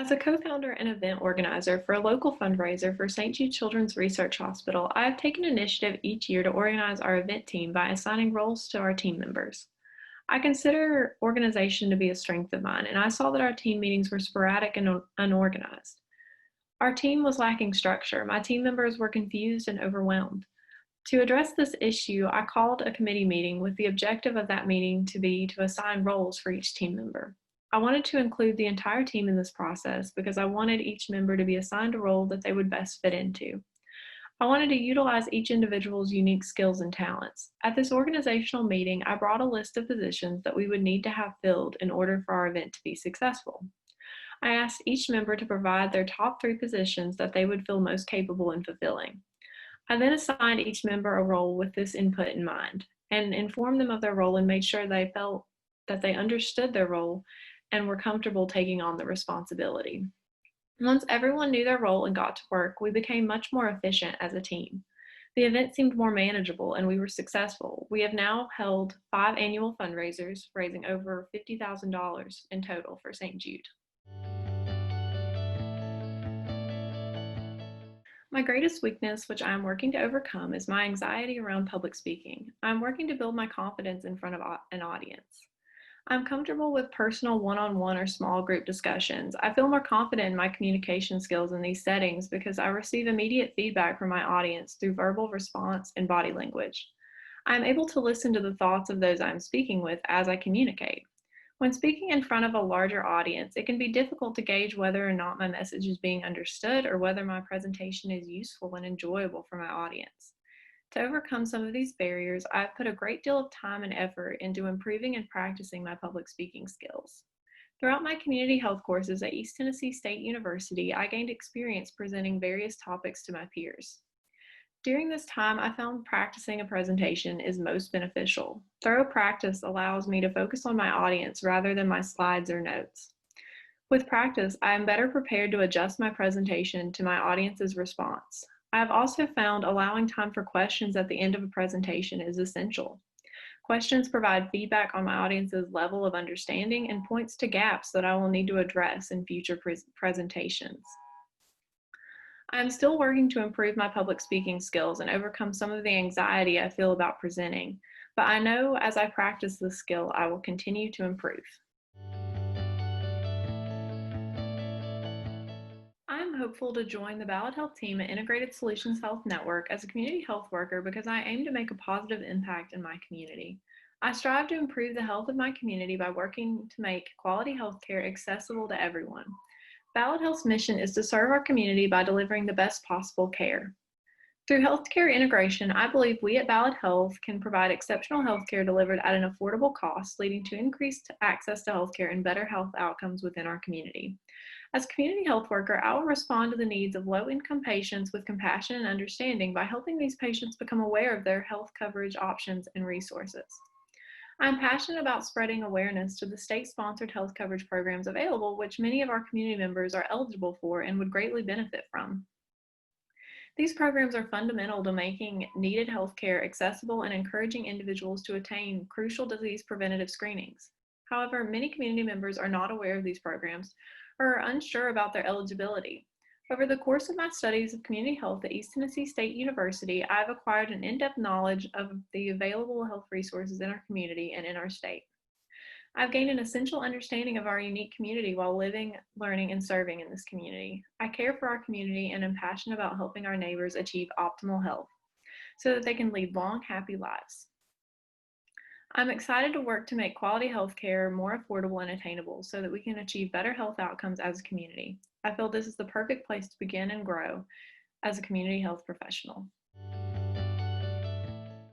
As a co-founder and event organizer for a local fundraiser for St. Jude Children's Research Hospital, I have taken initiative each year to organize our event team by assigning roles to our team members. I consider organization to be a strength of mine, and I saw that our team meetings were sporadic and unorganized. Our team was lacking structure. My team members were confused and overwhelmed. To address this issue, I called a committee meeting with the objective of that meeting to be to assign roles for each team member. I wanted to include the entire team in this process because I wanted each member to be assigned a role that they would best fit into. I wanted to utilize each individual's unique skills and talents. At this organizational meeting, I brought a list of positions that we would need to have filled in order for our event to be successful. I asked each member to provide their top 3 positions that they would feel most capable in fulfilling. I then assigned each member a role with this input in mind and informed them of their role and made sure they felt that they understood their role and were comfortable taking on the responsibility. Once everyone knew their role and got to work, we became much more efficient as a team. The event seemed more manageable and we were successful. We have now held 5 annual fundraisers, raising over $50,000 in total for St. Jude. My greatest weakness, which I am working to overcome, is my anxiety around public speaking. I'm working to build my confidence in front of an audience. I'm comfortable with personal one-on-one or small group discussions. I feel more confident in my communication skills in these settings because I receive immediate feedback from my audience through verbal response and body language. I am able to listen to the thoughts of those I'm speaking with as I communicate. When speaking in front of a larger audience, it can be difficult to gauge whether or not my message is being understood or whether my presentation is useful and enjoyable for my audience. To overcome some of these barriers, I've put a great deal of time and effort into improving and practicing my public speaking skills. Throughout my community health courses at East Tennessee State University, I gained experience presenting various topics to my peers. During this time, I found practicing a presentation is most beneficial. Thorough practice allows me to focus on my audience rather than my slides or notes. With practice, I am better prepared to adjust my presentation to my audience's response. I have also found allowing time for questions at the end of a presentation is essential. Questions provide feedback on my audience's level of understanding and points to gaps that I will need to address in future presentations. I am still working to improve my public speaking skills and overcome some of the anxiety I feel about presenting, but I know as I practice this skill, I will continue to improve. I'm hopeful to join the Ballad Health team at Integrated Solutions Health Network as a community health worker because I aim to make a positive impact in my community. I strive to improve the health of my community by working to make quality healthcare accessible to everyone. Ballad Health's mission is to serve our community by delivering the best possible care. Through healthcare integration, I believe we at Ballad Health can provide exceptional healthcare delivered at an affordable cost, leading to increased access to healthcare and better health outcomes within our community. As a community health worker, I will respond to the needs of low-income patients with compassion and understanding by helping these patients become aware of their health coverage options and resources. I'm passionate about spreading awareness to the state-sponsored health coverage programs available, which many of our community members are eligible for and would greatly benefit from. These programs are fundamental to making needed health care accessible and encouraging individuals to attain crucial disease preventative screenings. However, many community members are not aware of these programs or are unsure about their eligibility. Over the course of my studies of community health at East Tennessee State University, I have acquired an in-depth knowledge of the available health resources in our community and in our state. I've gained an essential understanding of our unique community while living, learning, and serving in this community. I care for our community and am passionate about helping our neighbors achieve optimal health so that they can lead long, happy lives. I'm excited to work to make quality health care more affordable and attainable so that we can achieve better health outcomes as a community. I feel this is the perfect place to begin and grow as a community health professional.